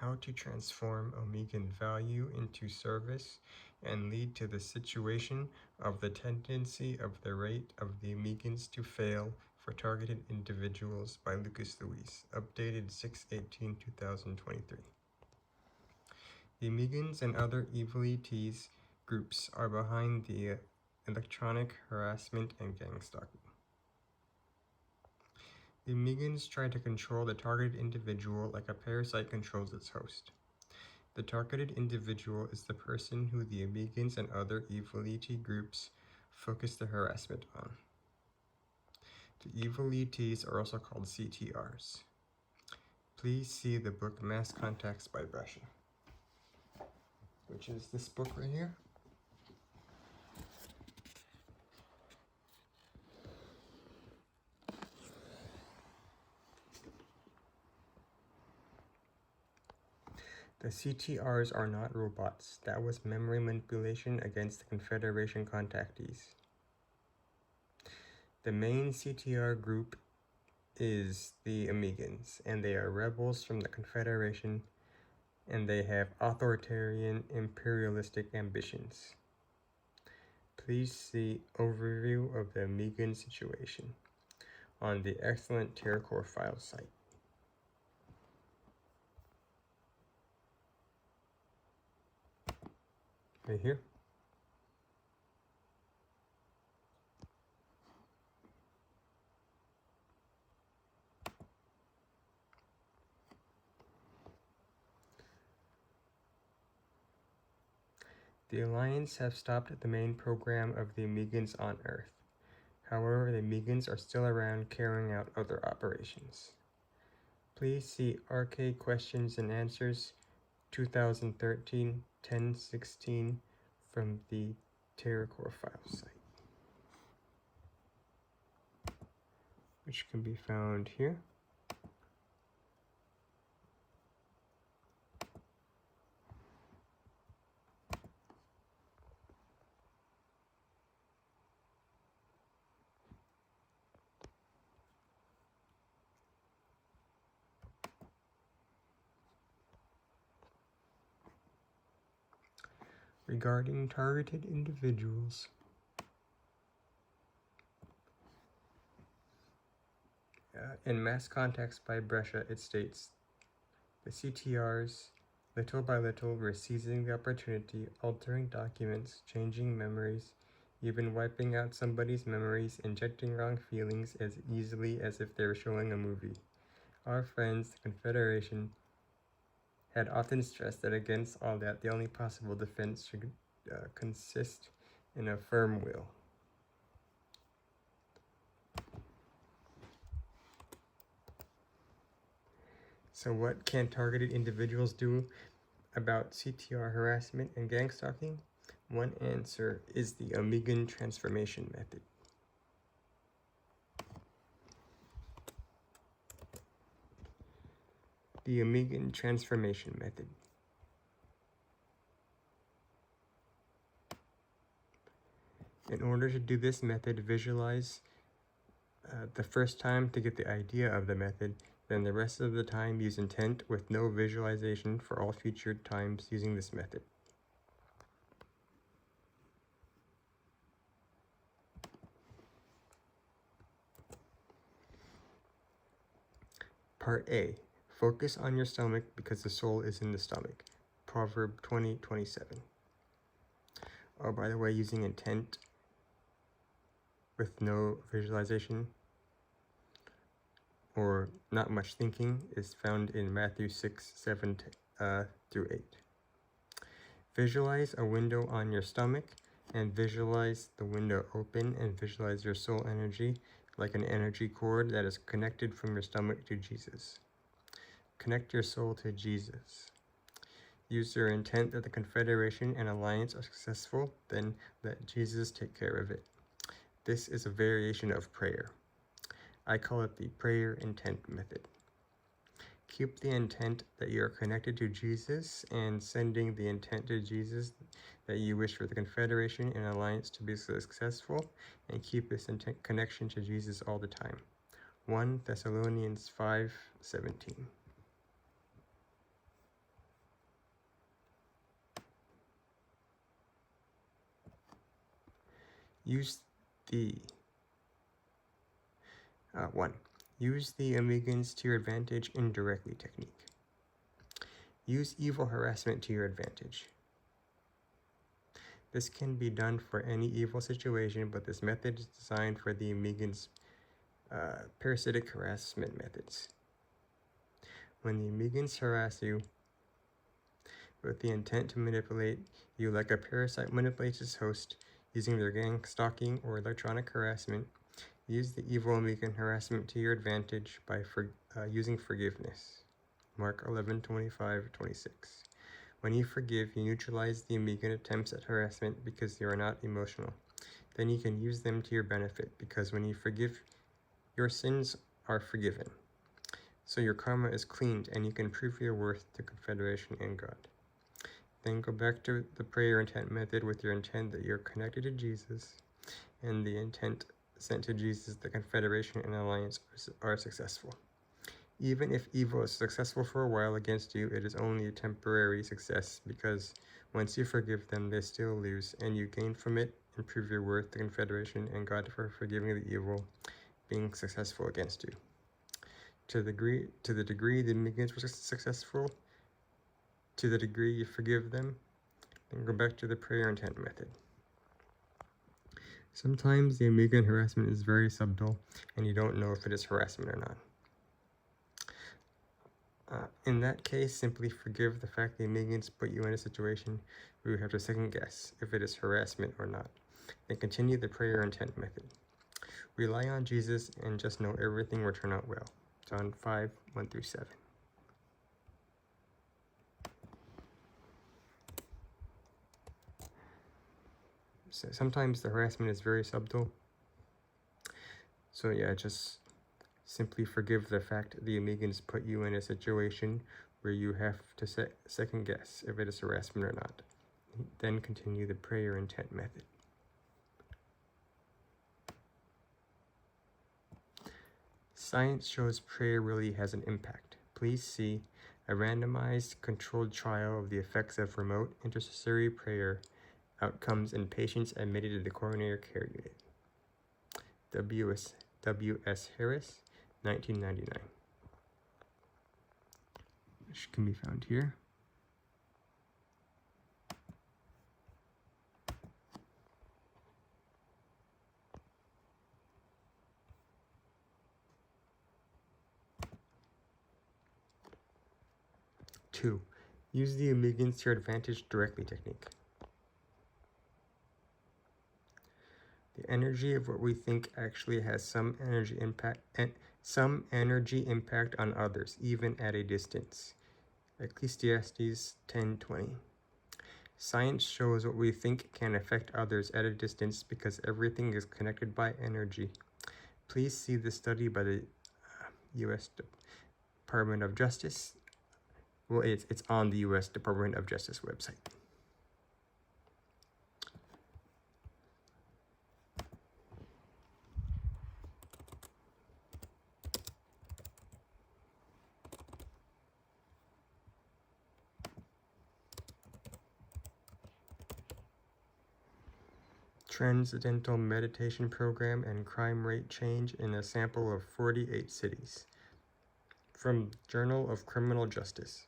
how to transform Omegan value into service and lead to the situation of the tendency of the rate of the Omegans to fail for targeted individuals by Lucus Louize, updated 6/18/2023. The Omegans and other evil ETs groups are behind the electronic harassment and gang stalking. The Omegans try to control the targeted individual like a parasite controls its host. The targeted individual is the person who the Omegans and other evil ET groups focus the harassment on. The evil ETs are also called CTRs. Please see the book Mass Contacts by Brescia, which is this book right here. The CTRs are not robots. That was memory manipulation against the Confederation contactees. The main CTR group is the Omegans, and they are rebels from the Confederation, and they have authoritarian imperialistic ambitions. Please see overview of the Omegan situation on the excellent TerraCore file site. Right here. The Alliance have stopped the main program of the Omegans on Earth. However, the Omegans are still around carrying out other operations. Please see RK Questions and Answers 2013-10-16 from the TerraCore file site, which can be found here. Regarding targeted individuals, in Mass Contacts by Brescia, it states, the CTRs, little by little, were seizing the opportunity, altering documents, changing memories, even wiping out somebody's memories, injecting wrong feelings as easily as if they were showing a movie. Our friends, the Confederation, had often stressed that against all that, the only possible defense should consist in a firm will. So what can targeted individuals do about CTR harassment and gang stalking? One answer is the Omegan transformation method. The Omegan transformation method. In order to do this method, visualize the first time to get the idea of the method, then the rest of the time use intent with no visualization for all future times using this method. Part A. Focus on your stomach because the soul is in the stomach. Proverb 20:27. Oh, by the way, using intent with no visualization or not much thinking is found in Matthew 6:7-8. Visualize a window on your stomach and visualize the window open and visualize your soul energy like an energy cord that is connected from your stomach to Jesus. Connect your soul to Jesus. Use your intent that the Confederation and Alliance are successful, then let Jesus take care of it. This is a variation of prayer. I call it the prayer intent method. Keep the intent that you are connected to Jesus and sending the intent to Jesus that you wish for the Confederation and Alliance to be successful, and keep this intent connection to Jesus all the time. 1 Thessalonians 5:17. Use the 1. Use the Omegans to your advantage indirectly technique. Use evil harassment to your advantage. This can be done for any evil situation, but this method is designed for the Omegans' parasitic harassment methods. When the Omegans harass you with the intent to manipulate you like a parasite manipulates its host using their gang stalking or electronic harassment, use the evil Omegan harassment to your advantage by using forgiveness. Mark 11:25-26. When you forgive, you neutralize the Omegan attempts at harassment because they are not emotional. Then you can use them to your benefit, because when you forgive, your sins are forgiven. So your karma is cleaned and you can prove your worth to Confederation and God. Then go back to the prayer intent method with your intent that you're connected to Jesus, and the intent sent to Jesus, the Confederation and Alliance are successful. Even if evil is successful for a while against you, it is only a temporary success, because once you forgive them, they still lose, and you gain from it and prove your worth to Confederation and God for forgiving the evil being successful against you. To the degree the Omegans were successful, to the degree you forgive them, then go back to the prayer intent method. Sometimes the Omegan harassment is very subtle, and you don't know if it is harassment or not. In that case, simply forgive the fact the Omegans put you in a situation where you have to second guess if it is harassment or not. Then continue the prayer intent method. Rely on Jesus and just know everything will turn out well. John 5:1-7. So sometimes the harassment is very subtle. So yeah, just simply forgive the fact the Omegans put you in a situation where you have to second guess if it is harassment or not. Then continue the prayer intent method. Science shows prayer really has an impact. Please see a randomized controlled trial of the effects of remote intercessory prayer outcomes in patients admitted to the coronary care unit. W.S. Harris, 1999. Which can be found here. Two, use the Omegans to your advantage directly technique. The energy of what we think actually has some energy impact on others, even at a distance. Ecclesiastes 10:20. Science shows what we think can affect others at a distance because everything is connected by energy. Please see the study by the U.S. Department of Justice. Well, it's on the U.S. Department of Justice website. Transcendental meditation program and crime rate change in a sample of 48 cities. From Journal of Criminal Justice,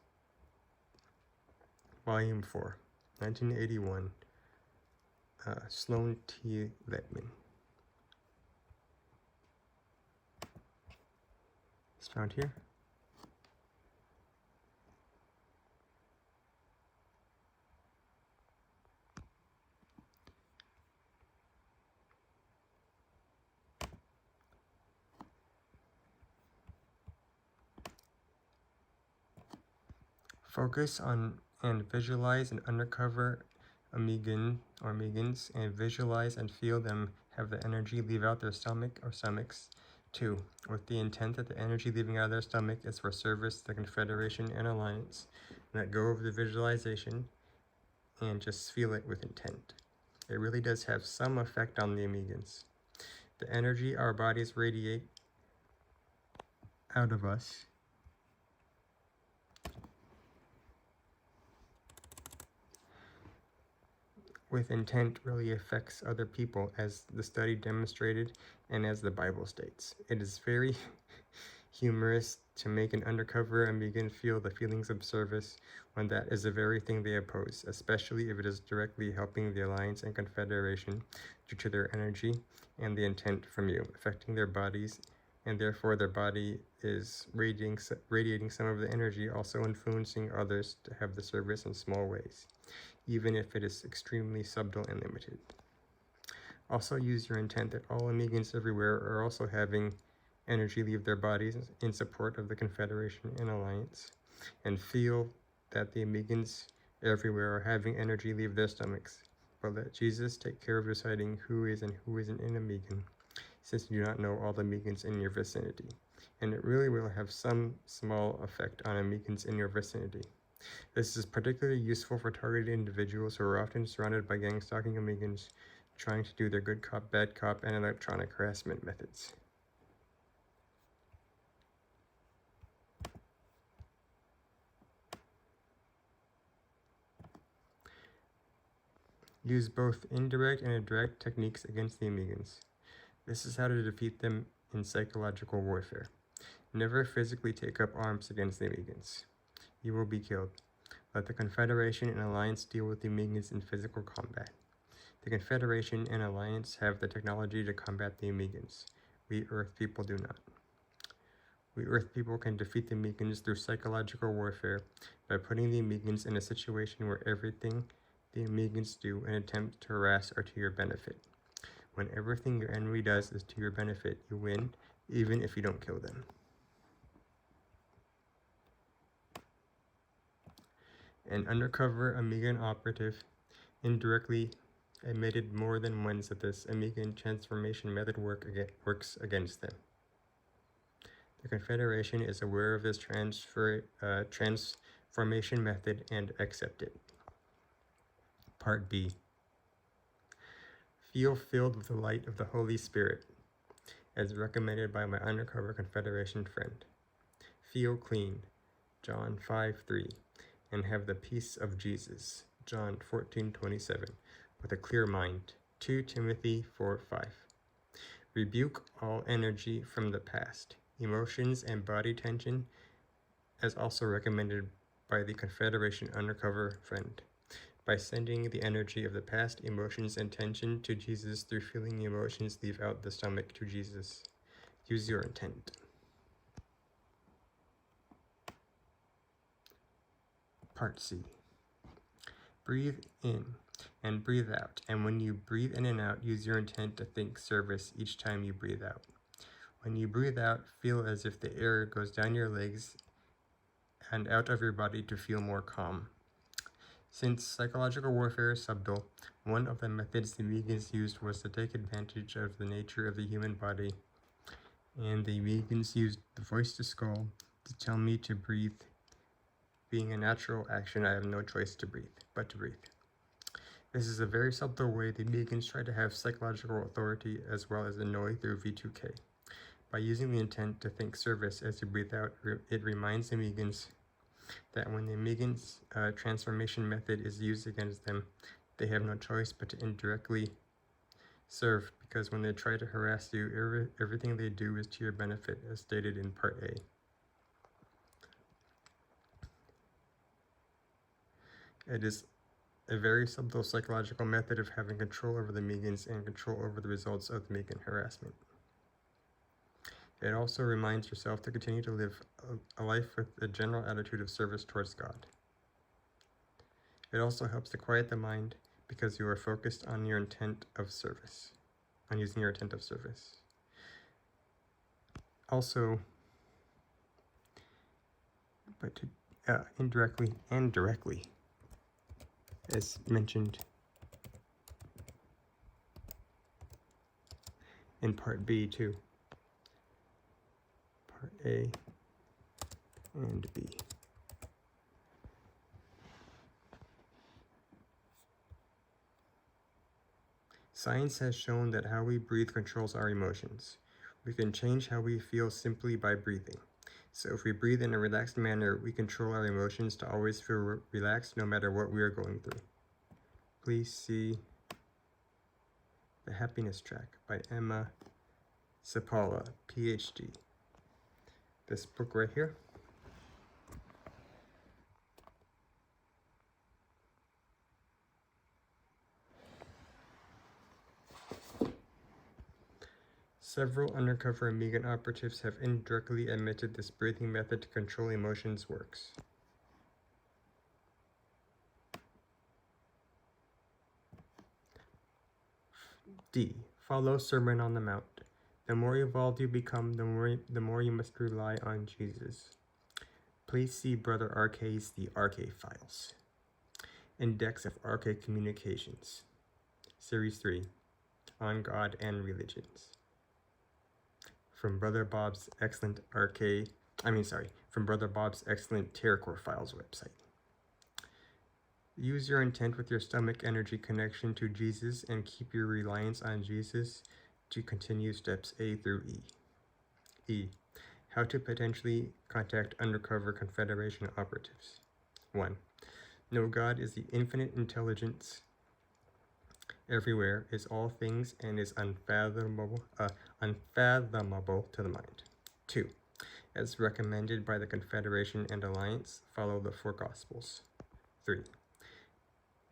Volume 4, 1981, Sloan T. Letman. It's found here. Focus on and visualize an undercover Omegan or Omegans, and visualize and feel them have the energy leave out their stomach or stomachs. 2. With the intent that the energy leaving out of their stomach is for service to the Confederation and Alliance. Let go of the visualization and just feel it with intent. It really does have some effect on the Omegans. The energy our bodies radiate out of us with intent really affects other people, as the study demonstrated and as the Bible states. It is very humorous to make an undercover Omegan feel the feelings of service when that is the very thing they oppose, especially if it is directly helping the Alliance and Confederation due to their energy and the intent from you, affecting their bodies, and therefore their body is radiating some of the energy, also influencing others to have the service in small ways, even if it is extremely subtle and limited. Also use your intent that all Omegans everywhere are also having energy leave their bodies in support of the Confederation and Alliance, and feel that the Omegans everywhere are having energy leave their stomachs, but let Jesus take care of deciding who is and who isn't an Omegan, since you do not know all the Omegans in your vicinity, and it really will have some small effect on Omegans in your vicinity. This is particularly useful for targeted individuals who are often surrounded by gang-stalking Omegans trying to do their good cop, bad cop, and electronic harassment methods. Use both indirect and direct techniques against the Omegans. This is how to defeat them in psychological warfare. Never physically take up arms against the Omegans. You will be killed. Let the Confederation and Alliance deal with the Omegans in physical combat. The Confederation and Alliance have the technology to combat the Omegans. We Earth people do not. We Earth people can defeat the Omegans through psychological warfare by putting the Omegans in a situation where everything the Omegans do and attempt to harass are to your benefit. When everything your enemy does is to your benefit, you win, even if you don't kill them. An undercover Omegan operative indirectly admitted more than once that this Omegan transformation method works against them. The Confederation is aware of this transformation method and accept it. Part B. Feel filled with the light of the Holy Spirit, as recommended by my undercover Confederation friend. Feel clean, John 5:3, and have the peace of Jesus, John 14:27, with a clear mind, 2 Timothy 4:5. Rebuke all energy from the past, emotions and body tension, as also recommended by the Confederation undercover friend, by sending the energy of the past emotions and tension to Jesus through feeling the emotions leave out the stomach to Jesus. Use your intent. Part C. Breathe in and breathe out, and when you breathe in and out, use your intent to think service each time you breathe out. When you breathe out, feel as if the air goes down your legs and out of your body to feel more calm. Since psychological warfare is subtle, one of the methods the Omegans used was to take advantage of the nature of the human body, and the Omegans used the voice to skull to tell me to breathe. Being a natural action, I have no choice but to breathe. This is a very subtle way the Omegans try to have psychological authority as well as annoy through V2K. By using the intent to think service as you breathe out, it reminds the Omegans that when the Omegans' transformation method is used against them, they have no choice but to indirectly serve, because when they try to harass you, everything they do is to your benefit, as stated in Part A. It is a very subtle psychological method of having control over the Omegans and control over the results of the Omegan harassment. It also reminds yourself to continue to live a life with a general attitude of service towards God. It also helps to quiet the mind because you are focused on your intent of service, on using your intent of service. Also, but to indirectly and directly, as mentioned in Part B too. Part A and B. Science has shown that how we breathe controls our emotions. We can change how we feel simply by breathing. So if we breathe in a relaxed manner, we control our emotions to always feel relaxed no matter what we are going through. please see The Happiness Track by Emma Sapala, PhD. This book right here. Several undercover Omegan operatives have indirectly admitted this breathing method to control emotions works. D. Follow Sermon on the Mount. The more evolved you become, the more you must rely on Jesus. Please see Brother RK's The RK Files. Index of RK Communications. Series 3. On God and Religions. From Brother Bob's excellent Terracore Files website. Use your intent with your stomach energy connection to Jesus and keep your reliance on Jesus to continue steps A through E. E. How to potentially contact undercover Confederation operatives. 1. Know God is the infinite intelligence everywhere, is all things, and is unfathomable to the mind. 2. As recommended by the Confederation and Alliance, follow the 4 Gospels. 3.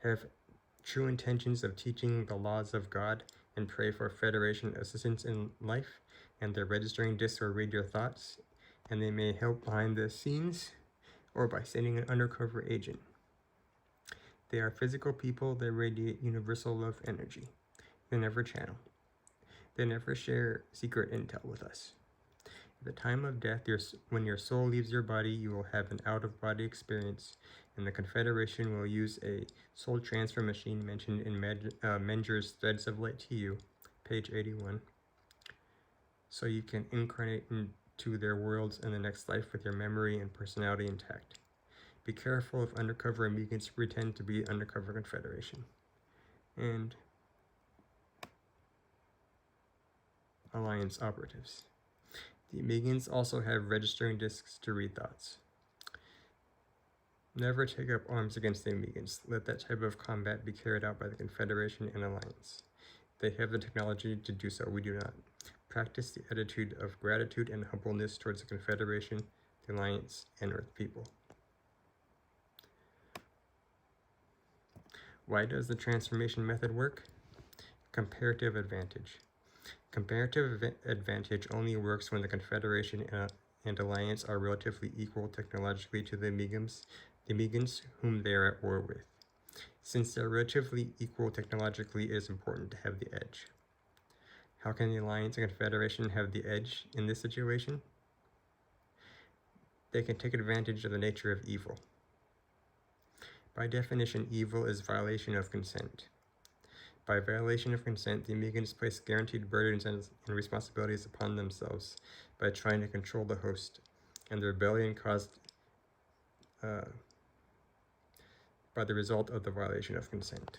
Have true intentions of teaching the laws of God and pray for Federation assistance in life, and their registering discs or read your thoughts, and they may help behind the scenes or by sending an undercover agent. They are physical people that radiate universal love energy. They never channel. They never share secret intel with us. At the time of death, when your soul leaves your body, you will have an out-of-body experience, and the Confederation will use a soul transfer machine mentioned in Menger's Threads of Light to You, page 81, so you can incarnate into their worlds in the next life with your memory and personality intact. Be careful if undercover Omegans pretend to be undercover Confederation. And Alliance operatives. The Omegans also have registering discs to read thoughts. Never take up arms against the Omegans. Let that type of combat be carried out by the Confederation and Alliance. They have the technology to do so, we do not. Practice the attitude of gratitude and humbleness towards the Confederation, the Alliance, and Earth people. Why does the transformation method work? Comparative advantage. Comparative advantage only works when the Confederation and Alliance are relatively equal technologically to the Omegans whom they are at war with. Since they're relatively equal technologically, it is important to have the edge. How can the Alliance and Confederation have the edge in this situation? They can take advantage of the nature of evil. By definition, evil is violation of consent. By violation of consent, the Omegans place guaranteed burdens and responsibilities upon themselves by trying to control the host, and the rebellion caused by the result of the violation of consent.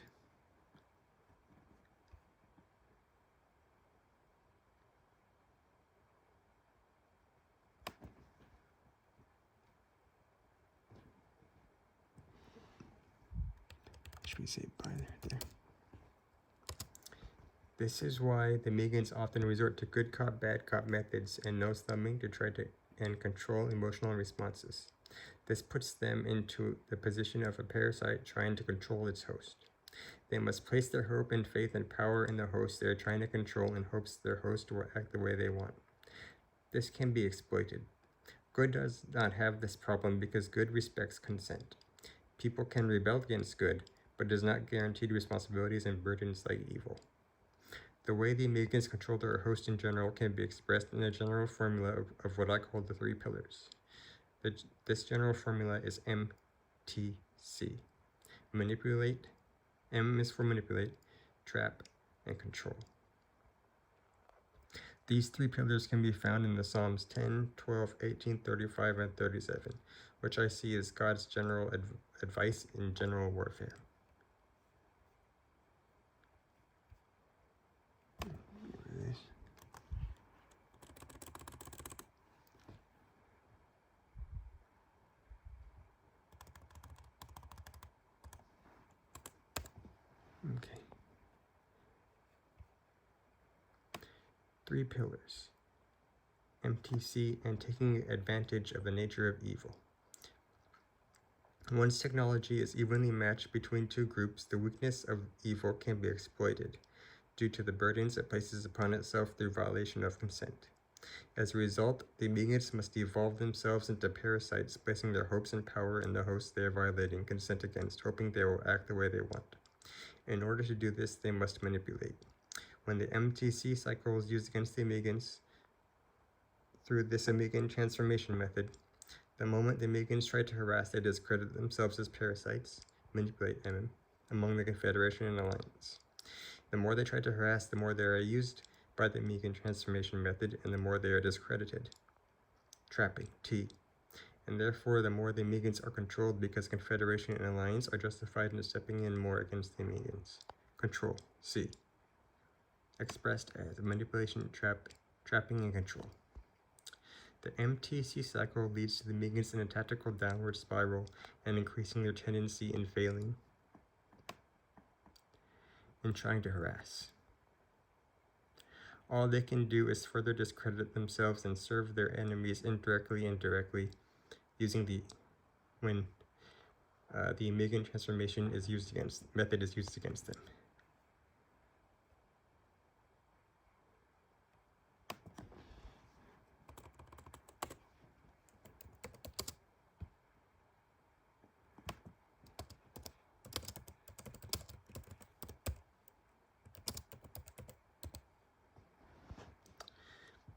Should we say bye there? This is why the Omegans often resort to good cop, bad cop methods and nose thumbing to try to control emotional responses. This puts them into the position of a parasite trying to control its host. They must place their hope and faith and power in the host they are trying to control in hopes their host will act the way they want. This can be exploited. Good does not have this problem because good respects consent. People can rebel against good, but does not guarantee responsibilities and burdens like evil. The way the Omegans control their host in general can be expressed in a general formula of what I call the 3 pillars. This general formula is MTC. Manipulate, M is for manipulate, trap, and control. These 3 pillars can be found in the Psalms 10, 12, 18, 35, and 37, which I see as God's general advice in general warfare. Okay. 3 pillars. MTC and taking advantage of the nature of evil. Once technology is evenly matched between two groups, the weakness of evil can be exploited due to the burdens it places upon itself through violation of consent. As a result, the Omegans must evolve themselves into parasites, placing their hopes and power in the hosts they are violating consent against, hoping they will act the way they want. In order to do this, they must manipulate. When the MTC cycle is used against the Omegans through this Omegan transformation method, the moment the Omegans try to harass, they discredit themselves as parasites, manipulate them among the Confederation and Alliance. The more they try to harass, the more they are used by the Omegan transformation method, and the more they are discredited. Trapping, T. And therefore, the more the Omegans are controlled because Confederation and Alliance are justified in stepping in more against the Omegans. Control, C. Expressed as manipulation, trapping, and control. The MTC cycle leads to the Omegans in a tactical downward spiral and increasing their tendency in failing and trying to harass. All they can do is further discredit themselves and serve their enemies indirectly and directly using the Omegan transformation is used against method is used against them.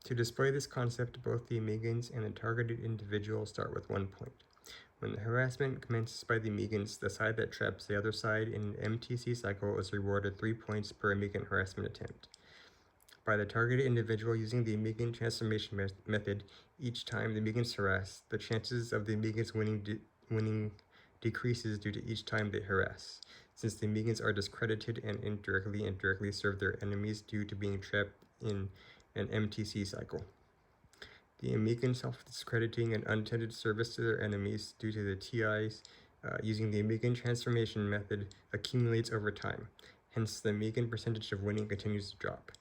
To display this concept, both the Omegans and the targeted individual start with 1 point. When the harassment commences by the Omegans, the side that traps the other side in an MTC cycle is rewarded 3 points per Omegan harassment attempt. By the targeted individual using the Omegan transformation method, each time the Omegans harass, the chances of the Omegans winning decreases due to each time they harass, since the Omegans are discredited and indirectly serve their enemies due to being trapped in an MTC cycle. The Omegan self-discrediting and unintended service to their enemies due to the TIs using the Omegan transformation method accumulates over time. Hence, the Omegan percentage of winning continues to drop.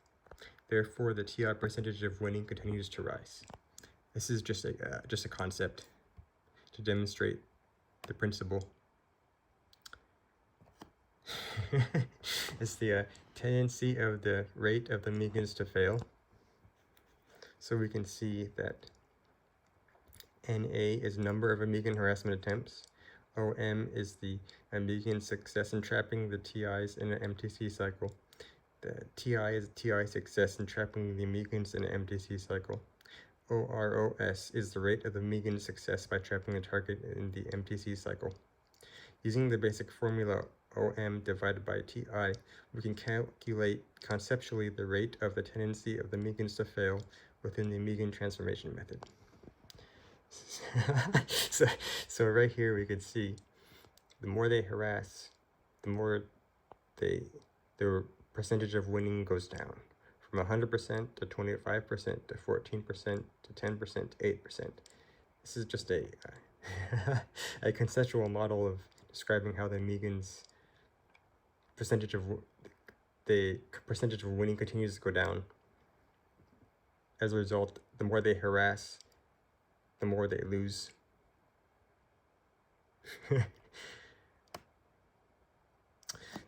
Therefore, the TI percentage of winning continues to rise. This is just a concept to demonstrate the principle. It's the tendency of the rate of the Omegans to fail. So we can see that NA is number of Omegan harassment attempts. OM is the Omegan success in trapping the TIs in an MTC cycle. The TI is TI success in trapping the Omegans in an MTC cycle. OROS is the rate of the Omegan success by trapping the target in the MTC cycle. Using the basic formula OM divided by TI, we can calculate conceptually the rate of the tendency of the Omegans to fail within the Omegan transformation method. so right here we could see the more they harass, the more their percentage of winning goes down from 100% to 25% to 14% to 10% to 8%. This is just a conceptual model of describing how the Omegans percentage of winning continues to go down. As a result, the more they harass, the more they lose.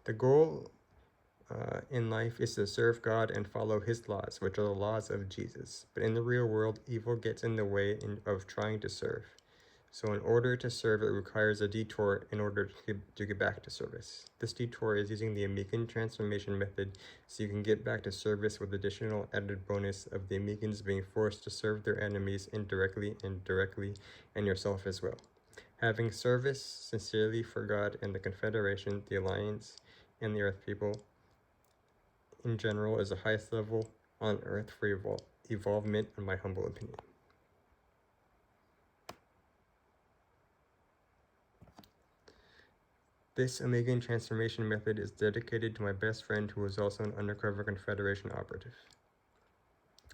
The goal in life is to serve God and follow His laws, which are the laws of Jesus. But in the real world, evil gets in the way of trying to serve. So in order to serve, it requires a detour in order to get back to service. This detour is using the Omegan transformation method, so you can get back to service with additional added bonus of the Omegans being forced to serve their enemies indirectly and directly, and yourself as well. Having service sincerely for God and the Confederation, the Alliance, and the Earth people in general is the highest level on Earth for evolvement, in my humble opinion. This Omegan transformation method is dedicated to my best friend who is also an undercover Confederation operative.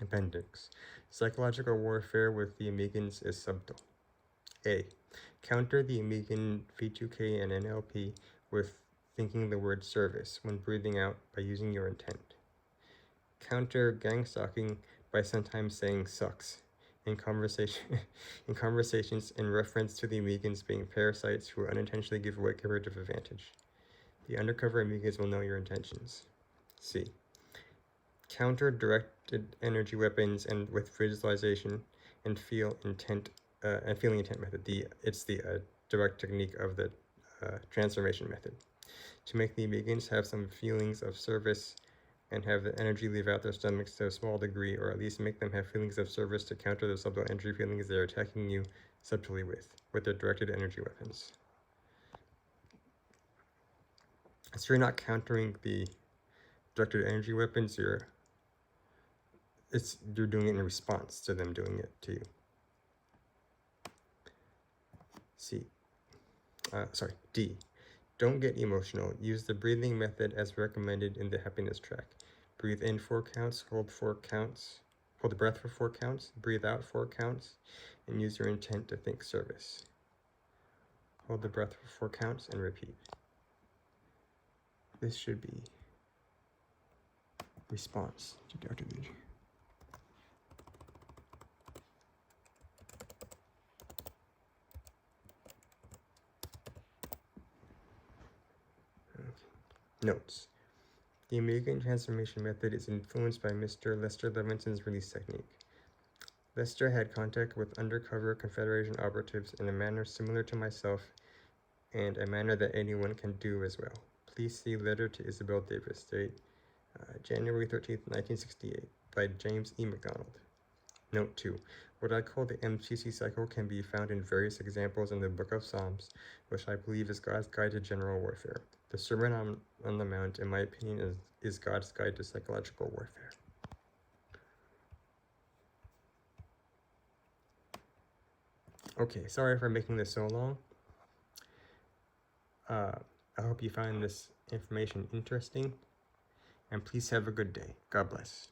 Appendix. Psychological warfare with the Omegans is subtle. A. Counter the Omegan V2K and NLP with thinking the word service when breathing out by using your intent. Counter gang stalking by sometimes saying sucks in conversations in reference to the Omegans being parasites who unintentionally give away comparative advantage. The undercover Omegans will know your intentions. C. Counter directed energy weapons and with visualization and feeling intent method. It's the direct technique of the transformation method. To make the Omegans have some feelings of service and have the energy leave out their stomachs to a small degree, or at least make them have feelings of service to counter the subtle energy feelings they're attacking you subtly with their directed energy weapons. So you're not countering the directed energy weapons, you're doing it in response to them doing it to you. D. Don't get emotional. Use the breathing method as recommended in the happiness track. Breathe in 4 counts, hold 4 counts, hold the breath for 4 counts, breathe out 4 counts, and use your intent to think service. Hold the breath for 4 counts and repeat. This should be response to Dr. Louize. Notes. The Omegan transformation method is influenced by Mr. Lester Levinson's release technique. Lester had contact with undercover Confederation operatives in a manner similar to myself and a manner that anyone can do as well. Please see Letter to Isabel Davis, date January 13th, 1968, by James E. McDonald. Note 2. What I call the MCC cycle can be found in various examples in the Book of Psalms, which I believe is God's guide to general warfare. The Sermon on the Mount, in my opinion, is God's guide to psychological warfare. Okay, sorry for making this so long. I hope you find this information interesting, and please have a good day. God bless.